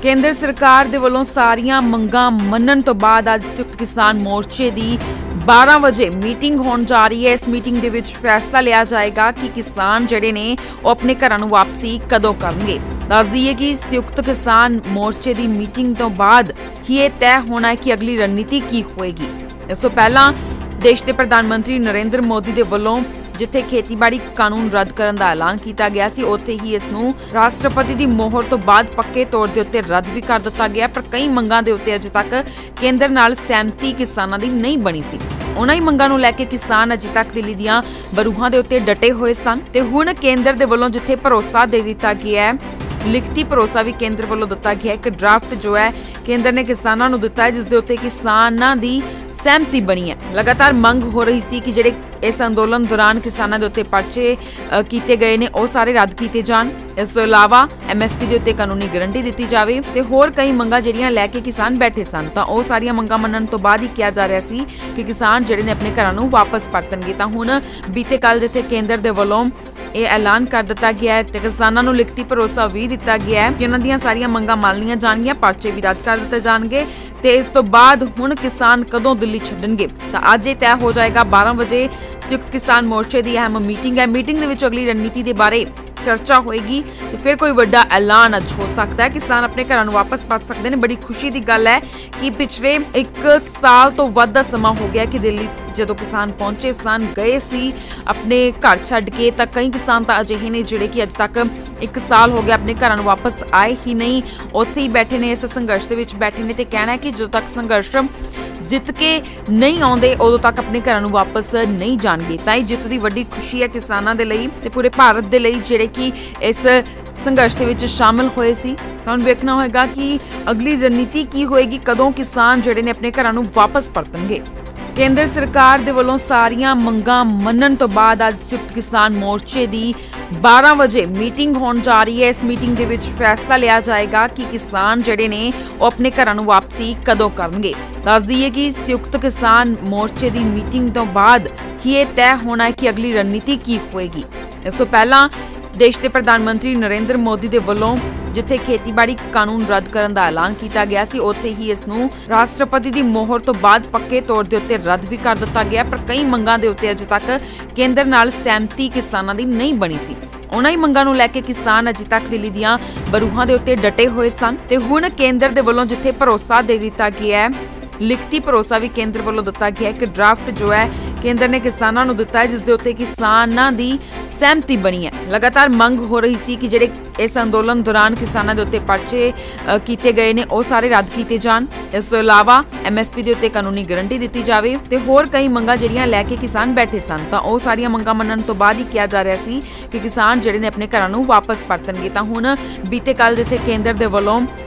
ਕੇਂਦਰ ਸਰਕਾਰ ਦੇ ਵੱਲੋਂ ਸਾਰੀਆਂ ਮੰਗਾਂ ਮੰਨਣ ਤੋਂ ਬਾਅਦ ਅੱਜ ਸੰਯੁਕਤ ਕਿਸਾਨ ਮੋਰਚੇ ਦੀ 12 ਵਜੇ ਮੀਟਿੰਗ ਹੋਣ ਜਾ ਰਹੀ ਹੈ। ਇਸ ਮੀਟਿੰਗ ਦੇ ਵਿੱਚ ਫੈਸਲਾ ਲਿਆ ਜਾਏਗਾ ਕਿ ਕਿਸਾਨ ਜਿਹੜੇ ਨੇ ਉਹ ਆਪਣੇ ਘਰਾਂ ਨੂੰ ਵਾਪਸੀ ਕਦੋਂ ਕਰਨਗੇ। ਦੱਸ ਦਈਏ ਕਿ ਸੰਯੁਕਤ ਕਿਸਾਨ ਮੋਰਚੇ ਦੀ ਮੀਟਿੰਗ ਤੋਂ ਬਾਅਦ ਹੀ ਇਹ ਤੈਅ ਹੋਣਾ ਹੈ ਕਿ ਅਗਲੀ ਰਣਨੀਤੀ ਕੀ ਹੋਏਗੀ। ਇਸ ਤੋਂ ਪਹਿਲਾਂ ਦੇਸ਼ ਦੇ ਪ੍ਰਧਾਨ ਮੰਤਰੀ ਨਰਿੰਦਰ ਮੋਦੀ ਦੇ ਵੱਲੋਂ ਜਿੱਥੇ ਖੇਤੀਬਾੜੀ ਕਾਨੂੰਨ ਰੱਦ ਕਰਨ ਦਾ ਐਲਾਨ ਕੀਤਾ ਗਿਆ ਸੀ, ਉੱਥੇ ਹੀ ਇਸ ਨੂੰ ਰਾਸ਼ਟਰਪਤੀ ਦੀ ਮੋਹਰ ਤੋਂ ਬਾਅਦ ਪੱਕੇ ਤੌਰ ਦੇ ਉੱਤੇ ਰੱਦ ਵੀ ਕਰ ਦਿੱਤਾ ਗਿਆ। ਪਰ ਕਈ ਮੰਗਾਂ ਦੇ ਉੱਤੇ ਅਜੇ ਤੱਕ ਕੇਂਦਰ ਨਾਲ ਸਹਿਮਤੀ ਕਿਸਾਨਾਂ ਦੀ ਨਹੀਂ ਬਣੀ ਸੀ। ਉਹਨਾਂ ਹੀ ਮੰਗਾਂ ਨੂੰ ਲੈ ਕੇ ਕਿਸਾਨ ਅਜੇ ਤੱਕ ਦਿੱਲੀ ਦੀਆਂ ਬਰੂਹਾਂ ਦੇ ਉੱਤੇ ਡਟੇ ਹੋਏ ਸਨ ਤੇ ਹੁਣ ਕੇਂਦਰ ਦੇ ਵੱਲੋਂ ਜਿੱਥੇ ਭਰੋਸਾ ਦੇ ਦਿੱਤਾ ਗਿਆ ਹੈ, ਲਿਖਤੀ ਭਰੋਸਾ ਵੀ ਕੇਂਦਰ ਵੱਲੋਂ ਦਿੱਤਾ ਗਿਆ ਹੈ। ਇੱਕ ਡਰਾਫਟ ਜੋ ਹੈ ਕੇਂਦਰ ਨੇ ਕਿਸਾਨਾਂ ਨੂੰ ਦਿੱਤਾ ਹੈ, ਜਿਸ ਦੇ ਉੱਤੇ ਕਿਸਾਨਾਂ ਦੀ ਸਹਿਮਤੀ ਬਣੀ ਹੈ। ਲਗਾਤਾਰ ਮੰਗ ਹੋ ਰਹੀ ਸੀ ਕਿ ਜਿਹੜੇ ਇਸ ਅੰਦੋਲਨ ਦੌਰਾਨ ਕਿਸਾਨਾਂ ਦੇ ਉੱਤੇ ਪਰਚੇ ਕੀਤੇ ਗਏ ਨੇ ਉਹ ਸਾਰੇ ਰੱਦ ਕੀਤੇ ਜਾਣ। ਇਸ ਤੋਂ ਇਲਾਵਾ MSP ਦੇ ਉੱਤੇ ਕਾਨੂੰਨੀ ਗਰੰਟੀ ਦਿੱਤੀ ਜਾਵੇ ਤੇ ਹੋਰ ਕਈ ਮੰਗਾਂ ਜਿਹੜੀਆਂ ਲੈ ਕੇ ਕਿਸਾਨ ਬੈਠੇ ਸਨ। ਤਾਂ ਉਹ ਸਾਰੀਆਂ ਮੰਗਾਂ ਮੰਨਣ ਤੋਂ ਬਾਅਦ ਹੀ ਕਿਹਾ ਜਾ ਰਿਹਾ ਸੀ ਕਿ ਕਿਸਾਨ ਜਿਹੜੇ ਨੇ ਆਪਣੇ ਘਰਾਂ ਨੂੰ ਵਾਪਸ ਪਰਤਣਗੇ। ਤਾਂ ਹੁਣ ਬੀਤੇ ਕੱਲ ਜਿੱਥੇ ਕੇਂਦਰ ਦੇ ਵੱਲੋਂ ਇਹ ਐਲਾਨ ਕਰ ਦਿੱਤਾ ਗਿਆ ਹੈ ਤੇ ਕਿਸਾਨਾਂ ਨੂੰ ਲਿਖਤੀ ਭਰੋਸਾ ਵੀ ਦਿੱਤਾ ਗਿਆ ਹੈ ਕਿ ਉਹਨਾਂ ਦੀਆਂ ਸਾਰੀਆਂ ਮੰਗਾਂ ਮੰਨ ਲਈਆਂ ਜਾਣਗੀਆਂ, ਪਰਚੇ ਵੀ ਰੱਦ ਕਰ ਦਿੱਤੇ ਜਾਣਗੇ ਤੇ ਇਸ ਤੋਂ ਬਾਅਦ ਹੁਣ ਕਿਸਾਨ ਕਦੋਂ ਦਿੱਲੀ ਛੱਡਣਗੇ। ਤਾਂ ਅੱਜ ਇਹ ਤੈਅ ਹੋ ਜਾਏਗਾ। 12 ਵਜੇ ਸੰਯੁਕਤ ਕਿਸਾਨ ਮੋਰਚੇ ਦੀ ਅਹਿਮ ਮੀਟਿੰਗ ਹੈ। ਮੀਟਿੰਗ ਦੇ ਵਿੱਚ ਅਗਲੀ ਰਣਨੀਤੀ ਦੇ ਬਾਰੇ ਚਰਚਾ ਹੋਏਗੀ ਤੇ ਫਿਰ ਕੋਈ ਵੱਡਾ ਐਲਾਨ ਅੱਜ ਹੋ ਸਕਦਾ ਹੈ। ਕਿਸਾਨ ਆਪਣੇ ਘਰਾਂ ਨੂੰ ਵਾਪਸ ਪਰਤ ਸਕਦੇ ਨੇ। ਬੜੀ ਖੁਸ਼ੀ ਦੀ ਗੱਲ ਹੈ ਕਿ ਪਿਛਲੇ 1 ਸਾਲ ਤੋਂ ਵੱਧ ਦਾ ਸਮਾਂ ਹੋ ਗਿਆ ਕਿ ਦਿੱਲੀ ਜਦੋਂ ਕਿਸਾਨ ਪਹੁੰਚੇ ਸਨ, ਗਏ ਸੀ ਆਪਣੇ ਘਰ ਛੱਡ ਕੇ, ਤਾਂ ਕਈ ਕਿਸਾਨ ਤਾਂ ਅਜਿਹੇ ਨੇ ਜਿਹੜੇ ਕਿ ਅੱਜ ਤੱਕ 1 ਸਾਲ ਹੋ ਗਿਆ ਆਪਣੇ ਘਰਾਂ ਨੂੰ ਵਾਪਸ ਆਏ ਹੀ ਨਹੀਂ, ਉੱਥੇ ਹੀ ਬੈਠੇ ਨੇ, ਇਸ ਸੰਘਰਸ਼ ਦੇ ਵਿੱਚ ਬੈਠੇ ਨੇ ਤੇ ਕਹਿਣਾ ਹੈ ਕਿ ਜਦੋਂ ਤੱਕ ਸੰਘਰਸ਼ ਜਿੱਤ ਕੇ ਨਹੀਂ ਆਉਂਦੇ ਉਦੋਂ ਤੱਕ ਆਪਣੇ ਘਰਾਂ ਨੂੰ ਵਾਪਸ ਨਹੀਂ ਜਾਣਗੇ। ਤਾਂ ਇਹ ਜਿੱਤ ਦੀ ਵੱਡੀ ਖੁਸ਼ੀ ਹੈ ਕਿਸਾਨਾਂ ਦੇ ਲਈ ਤੇ ਪੂਰੇ ਭਾਰਤ ਦੇ ਲਈ ਜਿਹੜੇ ਕਿ ਇਸ ਸੰਘਰਸ਼ ਦੇ ਵਿੱਚ ਸ਼ਾਮਲ ਹੋਏ ਸੀ। ਹੁਣ ਵੇਖਣਾ ਹੋਏਗਾ ਕਿ ਅਗਲੀ ਰਣਨੀਤੀ ਕੀ ਹੋਏਗੀ, ਕਦੋਂ ਕਿਸਾਨ ਜਿਹੜੇ ਨੇ ਆਪਣੇ ਘਰਾਂ ਨੂੰ ਵਾਪਸ ਪਰਤਣਗੇ। ਕੇਂਦਰ ਸਰਕਾਰ ਦੇ ਵੱਲੋਂ ਸਾਰੀਆਂ ਮੰਗਾਂ ਮੰਨਣ ਤੋਂ ਬਾਅਦ ਅੱਜ ਸੰਯੁਕਤ ਕਿਸਾਨ ਮੋਰਚੇ ਦੀ 12 ਵਜੇ ਮੀਟਿੰਗ ਹੋਣ ਜਾ ਰਹੀ ਹੈ। ਇਸ ਮੀਟਿੰਗ ਦੇ ਵਿੱਚ ਫੈਸਲਾ ਲਿਆ ਜਾਏਗਾ ਕਿ ਕਿਸਾਨ ਜਿਹੜੇ ਨੇ ਉਹ ਆਪਣੇ ਘਰਾਂ ਨੂੰ ਵਾਪਸੀ ਕਦੋਂ ਕਰਨਗੇ। ਦੱਸ ਦਈਏ ਕਿ ਸੰਯੁਕਤ ਕਿਸਾਨ ਮੋਰਚੇ ਦੀ ਮੀਟਿੰਗ ਤੋਂ ਬਾਅਦ ਹੀ ਇਹ ਤੈਅ ਹੋਣਾ ਹੈ ਕਿ ਅਗਲੀ ਰਣਨੀਤੀ ਕੀ ਹੋਏਗੀ। ਇਸ ਤੋਂ ਪਹਿਲਾਂ ਦੇਸ਼ ਦੇ ਪ੍ਰਧਾਨ ਮੰਤਰੀ ਨਰਿੰਦਰ ਮੋਦੀ ਦੇ ਵੱਲੋਂ ਜਿੱਥੇ ਖੇਤੀਬਾੜੀ ਕਾਨੂੰਨ ਰੱਦ ਕਰਨ ਦਾ ਐਲਾਨ ਕੀਤਾ ਗਿਆ ਸੀ, ਉੱਥੇ ਹੀ ਇਸ ਨੂੰ ਰਾਸ਼ਟਰਪਤੀ ਦੀ ਮੋਹਰ ਤੋਂ ਬਾਅਦ ਪੱਕੇ ਤੌਰ ਦੇ ਉੱਤੇ ਰੱਦ ਵੀ ਕਰ ਦਿੱਤਾ ਗਿਆ। ਪਰ ਕਈ ਮੰਗਾਂ ਦੇ ਉੱਤੇ ਅਜੇ ਤੱਕ ਕੇਂਦਰ ਨਾਲ ਸਹਿਮਤੀ ਕਿਸਾਨਾਂ ਦੀ ਨਹੀਂ ਬਣੀ ਸੀ। ਉਹਨਾਂ ਹੀ ਮੰਗਾਂ ਨੂੰ ਲੈ ਕੇ ਕਿਸਾਨ ਅਜੇ ਤੱਕ ਦਿੱਲੀ ਦੀਆਂ ਬਰੂਹਾਂ ਦੇ ਉੱਤੇ ਡਟੇ ਹੋਏ ਸਨ ਤੇ ਹੁਣ ਕੇਂਦਰ ਦੇ ਵੱਲੋਂ ਜਿੱਥੇ ਭਰੋਸਾ ਦੇ ਦਿੱਤਾ ਗਿਆ ਹੈ, ਲਿਖਤੀ ਭਰੋਸਾ ਵੀ ਕੇਂਦਰ ਵੱਲੋਂ ਦਿੱਤਾ ਗਿਆ ਹੈ। ਇੱਕ ਡਰਾਫਟ ਜੋ ਹੈ ਕੇਂਦਰ ਨੇ ਕਿਸਾਨਾਂ ਨੂੰ ਦਿੱਤਾ ਹੈ, ਜਿਸ ਦੇ ਉੱਤੇ ਕਿਸਾਨਾਂ ਦੀ ਸਹਿਮਤੀ ਬਣੀ ਹੈ। ਲਗਾਤਾਰ ਮੰਗ ਹੋ ਰਹੀ ਸੀ ਕਿ ਜਿਹੜੇ ਇਸ ਅੰਦੋਲਨ ਦੌਰਾਨ ਕਿਸਾਨਾਂ ਦੇ ਉੱਤੇ ਪਰਚੇ ਕੀਤੇ ਗਏ ਨੇ ਉਹ ਸਾਰੇ ਰੱਦ ਕੀਤੇ ਜਾਣ। ਇਸ ਤੋਂ ਇਲਾਵਾ MSP ਦੇ ਉੱਤੇ ਕਾਨੂੰਨੀ ਗਰੰਟੀ ਦਿੱਤੀ ਜਾਵੇ ਤੇ ਹੋਰ ਕਈ ਮੰਗਾਂ ਜਿਹੜੀਆਂ ਲੈ ਕੇ ਕਿਸਾਨ ਬੈਠੇ ਸਨ। ਤਾਂ ਉਹ ਸਾਰੀਆਂ ਮੰਗਾਂ ਮੰਨਣ ਤੋਂ ਬਾਅਦ ਹੀ ਕਿਹਾ ਜਾ ਰਿਹਾ ਸੀ ਕਿ ਕਿਸਾਨ ਜਿਹੜੇ ਨੇ ਆਪਣੇ ਘਰਾਂ ਨੂੰ ਵਾਪਸ ਪਰਤਣਗੇ। ਤਾਂ ਹੁਣ ਬੀਤੇ ਕੱਲ ਜਿੱਥੇ ਕੇਂਦਰ ਦੇ ਵੱਲੋਂ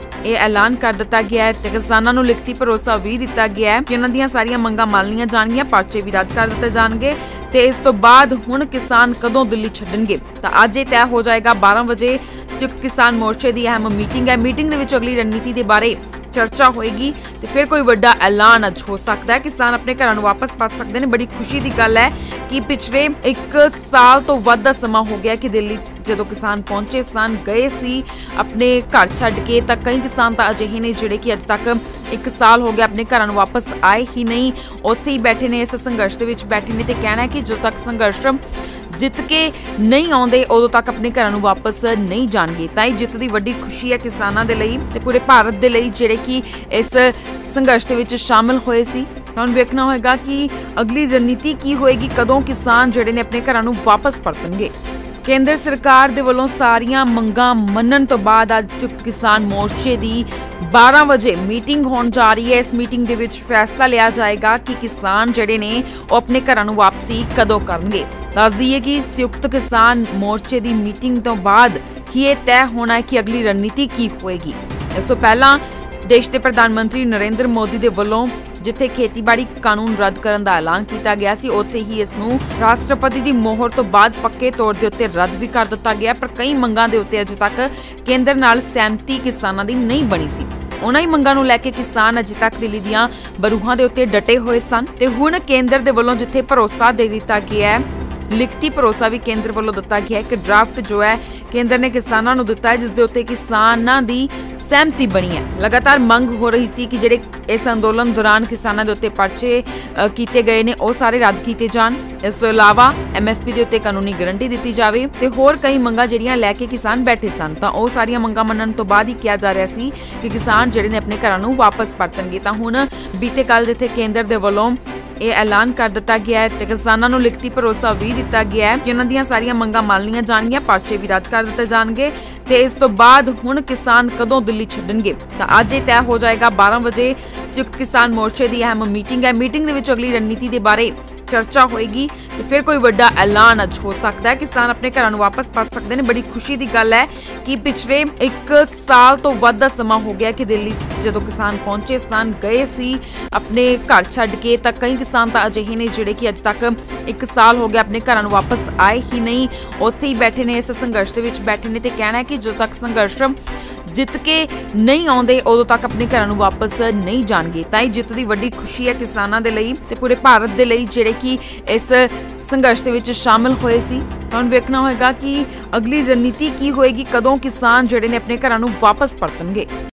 ਇਹ ਐਲਾਨ ਕਰ ਦਿੱਤਾ ਗਿਆ ਹੈ ਤੇ ਕਿਸਾਨਾਂ ਨੂੰ ਲਿਖਤੀ ਭਰੋਸਾ ਵੀ ਦਿੱਤਾ ਗਿਆ ਹੈ ਕਿ ਉਹਨਾਂ ਦੀਆਂ ਸਾਰੀਆਂ ਮੰਗਾਂ ਮੰਨ ਲਈਆਂ ਜਾਣਗੀਆਂ, ਪਰਚੇ ਵੀ ਰੱਦ ਕਰ ਦਿੱਤੇ ਜਾਣਗੇ ਤੇ ਇਸ ਤੋਂ ਬਾਅਦ ਹੁਣ ਕਿਸਾਨ ਕਦੋਂ ਦਿੱਲੀ ਛੱਡਣਗੇ। ਤਾਂ ਅੱਜ ਇਹ ਤੈਅ ਹੋ ਜਾਏਗਾ। 12 ਵਜੇ ਸੰਯੁਕਤ ਕਿਸਾਨ ਮੋਰਚੇ ਦੀ ਅਹਿਮ ਮੀਟਿੰਗ ਹੈ। ਮੀਟਿੰਗ ਦੇ ਵਿੱਚ ਅਗਲੀ ਰਣਨੀਤੀ ਦੇ ਬਾਰੇ ਚਰਚਾ ਹੋਏਗੀ ਤੇ ਫਿਰ ਕੋਈ ਵੱਡਾ ਐਲਾਨ ਅੱਜ ਹੋ ਸਕਦਾ ਹੈ। ਕਿਸਾਨ ਆਪਣੇ ਘਰਾਂ ਨੂੰ ਵਾਪਸ ਪਰਤ ਸਕਦੇ ਨੇ। ਬੜੀ ਖੁਸ਼ੀ ਦੀ ਗੱਲ ਹੈ ਕਿ ਪਿਛਲੇ 1 ਸਾਲ ਤੋਂ ਵੱਧ ਦਾ ਸਮਾਂ ਹੋ ਗਿਆ ਕਿ ਦਿੱਲੀ ਜਦੋਂ ਕਿਸਾਨ ਪਹੁੰਚੇ ਸਨ, ਗਏ ਸੀ ਆਪਣੇ ਘਰ ਛੱਡ ਕੇ, ਤਾਂ ਕਈ ਕਿਸਾਨ ਤਾਂ ਅਜਿਹੇ ਨੇ ਜਿਹੜੇ ਕਿ ਅੱਜ ਤੱਕ 1 ਸਾਲ ਹੋ ਗਿਆ ਆਪਣੇ ਘਰਾਂ ਨੂੰ ਵਾਪਸ ਆਏ ਹੀ ਨਹੀਂ, ਉੱਥੇ ਹੀ ਬੈਠੇ ਨੇ, ਇਸ ਸੰਘਰਸ਼ ਦੇ ਵਿੱਚ ਬੈਠੇ ਨੇ ਤੇ ਕਹਿਣਾ ਹੈ ਕਿ ਜਦੋਂ ਤੱਕ ਸੰਘਰਸ਼ ਜਿੱਤ ਕੇ ਨਹੀਂ ਆਉਂਦੇ ਉਦੋਂ ਤੱਕ ਆਪਣੇ ਘਰਾਂ ਨੂੰ ਵਾਪਸ ਨਹੀਂ ਜਾਣਗੇ। ਤਾਂ ਇਹ ਜਿੱਤ ਦੀ ਵੱਡੀ ਖੁਸ਼ੀ ਹੈ ਕਿਸਾਨਾਂ ਦੇ ਲਈ ਤੇ ਪੂਰੇ ਭਾਰਤ ਦੇ ਲਈ ਜਿਹੜੇ ਕਿ ਇਸ ਸੰਘਰਸ਼ ਦੇ ਵਿੱਚ ਸ਼ਾਮਲ ਹੋਏ ਸੀ। ਹੁਣ ਵੇਖਣਾ ਹੋਏਗਾ ਕਿ ਅਗਲੀ ਰਣਨੀਤੀ ਕੀ ਹੋਏਗੀ, ਕਦੋਂ ਕਿਸਾਨ ਜਿਹੜੇ ਨੇ ਆਪਣੇ ਘਰਾਂ ਨੂੰ ਵਾਪਸ ਪਰਤਣਗੇ। ਕੇਂਦਰ ਸਰਕਾਰ ਦੇ ਵੱਲੋਂ ਸਾਰੀਆਂ ਮੰਗਾਂ ਮੰਨਣ ਤੋਂ ਬਾਅਦ ਅੱਜ ਸੰਯੁਕਤ ਕਿਸਾਨ ਮੋਰਚੇ ਦੀ 12 ਵਜੇ ਮੀਟਿੰਗ ਹੋਣ ਜਾ ਰਹੀ ਹੈ। ਇਸ ਮੀਟਿੰਗ ਦੇ ਵਿੱਚ ਫੈਸਲਾ ਲਿਆ ਜਾਏਗਾ ਕਿ ਕਿਸਾਨ ਜਿਹੜੇ ਨੇ ਉਹ ਆਪਣੇ ਘਰਾਂ ਨੂੰ ਵਾਪਸੀ ਕਦੋਂ ਕਰਨਗੇ। ਦੱਸ ਦਈਏ ਕਿ ਸੰਯੁਕਤ ਕਿਸਾਨ ਮੋਰਚੇ ਦੀ ਮੀਟਿੰਗ ਤੋਂ ਬਾਅਦ ਹੀ ਇਹ ਤੈਅ ਹੋਣਾ ਹੈ ਕਿ ਅਗਲੀ ਰਣਨੀਤੀ ਕੀ ਹੋਏਗੀ। ਇਸ ਤੋਂ ਪਹਿਲਾਂ ਦੇਸ਼ ਦੇ ਪ੍ਰਧਾਨ ਮੰਤਰੀ ਨਰਿੰਦਰ ਮੋਦੀ ਦੇ ਵੱਲੋਂ ਜਿੱਥੇ ਖੇਤੀਬਾੜੀ ਕਾਨੂੰਨ ਰੱਦ ਕਰਨ ਦਾ ਐਲਾਨ ਕੀਤਾ ਗਿਆ ਸੀ, ਉੱਥੇ ਹੀ ਇਸ ਨੂੰ ਰਾਸ਼ਟਰਪਤੀ ਦੀ ਮੋਹਰ ਤੋਂ ਬਾਅਦ ਪੱਕੇ ਤੌਰ ਦੇ ਉੱਤੇ ਰੱਦ ਵੀ ਕਰ ਦਿੱਤਾ ਗਿਆ। ਪਰ ਕਈ ਮੰਗਾਂ ਦੇ ਉੱਤੇ ਅਜੇ ਤੱਕ ਕੇਂਦਰ ਨਾਲ ਸਹਿਮਤੀ ਕਿਸਾਨਾਂ ਦੀ ਨਹੀਂ ਬਣੀ ਸੀ। ਉਹਨਾਂ ਹੀ ਮੰਗਾਂ ਨੂੰ ਲੈ ਕੇ ਕਿਸਾਨ ਅਜੇ ਤੱਕ ਦਿੱਲੀ ਦੀਆਂ ਬਰੂਹਾਂ ਦੇ ਉੱਤੇ ਡਟੇ ਹੋਏ ਸਨ ਤੇ ਹੁਣ ਕੇਂਦਰ ਦੇ ਵੱਲੋਂ ਜਿੱਥੇ ਭਰੋਸਾ ਦੇ ਦਿੱਤਾ ਗਿਆ ਹੈ, ਲਿਖਤੀ ਭਰੋਸਾ ਵੀ ਕੇਂਦਰ ਵੱਲੋਂ ਦਿੱਤਾ ਗਿਆ ਹੈ ਕਿ ਡਰਾਫਟ ਜੋ ਹੈ ਕੇਂਦਰ ਨੇ ਕਿਸਾਨਾਂ ਨੂੰ ਦਿੱਤਾ ਹੈ, ਜਿਸ ਦੇ ਉੱਤੇ ਕਿਸਾਨਾਂ ਦੀ ਸਹਿਮਤੀ ਬਣੀ ਹੈ। ਲਗਾਤਾਰ ਮੰਗ ਹੋ ਰਹੀ ਸੀ ਕਿ ਜਿਹੜੇ ਇਸ ਅੰਦੋਲਨ ਦੌਰਾਨ ਕਿਸਾਨਾਂ ਦੇ ਉੱਤੇ ਪਰਚੇ ਕੀਤੇ ਗਏ ਨੇ ਉਹ ਸਾਰੇ ਰੱਦ ਕੀਤੇ ਜਾਣ। ਇਸ ਤੋਂ ਇਲਾਵਾ MSP ਦੇ ਉੱਤੇ ਕਾਨੂੰਨੀ ਗਾਰੰਟੀ ਦਿੱਤੀ ਜਾਵੇ ਤੇ ਹੋਰ ਕਈ ਮੰਗਾਂ ਜਿਹੜੀਆਂ ਲੈ ਕੇ ਕਿਸਾਨ ਬੈਠੇ ਸਨ। ਤਾਂ ਉਹ ਸਾਰੀਆਂ ਮੰਗਾਂ ਮੰਨਣ ਤੋਂ ਬਾਅਦ ਹੀ ਕਿਹਾ ਜਾ ਰਿਹਾ ਸੀ ਕਿ ਕਿਸਾਨ ਜਿਹੜੇ ਨੇ ਆਪਣੇ ਘਰਾਂ ਨੂੰ ਵਾਪਸ ਪਰਤਣਗੇ। ਤਾਂ ਹੁਣ ਬੀਤੇ ਕੱਲ ਜਿੱਥੇ ਕੇਂਦਰ ਦੇ ਵੱਲੋਂ ਇਹ ਐਲਾਨ ਕਰ ਦਿੱਤਾ ਗਿਆ ਹੈ ਤੇ ਕਿਸਾਨਾਂ ਨੂੰ ਲਿਖਤੀ ਭਰੋਸਾ ਵੀ ਦਿੱਤਾ ਗਿਆ ਹੈ ਕਿ ਉਹਨਾਂ ਦੀਆਂ ਸਾਰੀਆਂ ਮੰਗਾਂ ਮੰਨ ਲਈਆਂ ਜਾਣਗੀਆਂ, ਪਰਚੇ ਵੀ ਰੱਦ ਕਰ ਦਿੱਤੇ ਜਾਣਗੇ ਤੇ ਇਸ ਤੋਂ ਬਾਅਦ ਹੁਣ ਕਿਸਾਨ ਕਦੋਂ ਦਿੱਲੀ ਛੱਡਣਗੇ ਤਾਂ ਅੱਜ ਇਹ ਤੈਅ ਹੋ ਜਾਏਗਾ। 12 ਵਜੇ ਸੰਯੁਕਤ ਕਿਸਾਨ ਮੋਰਚੇ ਦੀ ਅਹਿਮ ਮੀਟਿੰਗ ਹੈ। ਮੀਟਿੰਗ ਦੇ ਵਿੱਚ ਅਗਲੀ ਰਣਨੀਤੀ ਦੇ ਬਾਰੇ ਚਰਚਾ ਹੋਏਗੀ ਤੇ ਫਿਰ ਕੋਈ ਵੱਡਾ ਐਲਾਨ ਅੱਜ ਹੋ ਸਕਦਾ ਹੈ। ਕਿਸਾਨ ਆਪਣੇ ਘਰਾਂ ਨੂੰ ਵਾਪਸ ਪਰਤ ਸਕਦੇ ਨੇ। ਬੜੀ ਖੁਸ਼ੀ ਦੀ ਗੱਲ ਹੈ ਕਿ ਪਿਛਲੇ 1 ਸਾਲ ਤੋਂ ਵੱਧ ਦਾ ਸਮਾਂ ਹੋ ਗਿਆ ਕਿ ਦਿੱਲੀ ਜਦੋਂ ਕਿਸਾਨ ਪਹੁੰਚੇ ਸਨ, ਗਏ ਸੀ ਆਪਣੇ ਘਰ ਛੱਡ ਕੇ, ਤਾਂ ਕਈ ਕਿਸਾਨ ਤਾਂ ਅਜਿਹੇ ਨੇ ਜਿਹੜੇ ਕਿ ਅੱਜ ਤੱਕ 1 ਸਾਲ ਹੋ ਗਿਆ ਆਪਣੇ ਘਰਾਂ ਨੂੰ ਵਾਪਸ ਆਏ ਹੀ ਨਹੀਂ, ਉੱਥੇ ਹੀ ਬੈਠੇ ਨੇ, ਇਸ ਸੰਘਰਸ਼ ਦੇ ਵਿੱਚ ਬੈਠੇ ਨੇ ਤੇ ਕਹਿਣਾ ਹੈ ਕਿ ਜਦੋਂ ਤੱਕ ਸੰਘਰਸ਼ ਜਿੱਤ ਕੇ ਨਹੀਂ ਆਉਂਦੇ ਉਦੋਂ ਤੱਕ ਆਪਣੇ ਘਰਾਂ ਨੂੰ ਵਾਪਸ ਨਹੀਂ ਜਾਣਗੇ। ਤਾਂ ਇਹ ਜਿੱਤ ਦੀ ਵੱਡੀ ਖੁਸ਼ੀ ਹੈ ਕਿਸਾਨਾਂ ਦੇ ਲਈ ਤੇ ਪੂਰੇ ਭਾਰਤ ਦੇ ਲਈ ਜਿਹੜੇ ਕਿ ਇਸ ਸੰਘਰਸ਼ ਦੇ ਵਿੱਚ ਸ਼ਾਮਿਲ ਹੋਏ ਸੀ। ਹੁਣ ਵੇਖਣਾ ਹੋਏਗਾ ਕਿ ਅਗਲੀ ਰਣਨੀਤੀ ਕੀ ਹੋਏਗੀ, ਕਦੋਂ ਕਿਸਾਨ ਜਿਹੜੇ ਨੇ ਆਪਣੇ ਘਰਾਂ ਨੂੰ ਵਾਪਸ ਪਰਤਣਗੇ।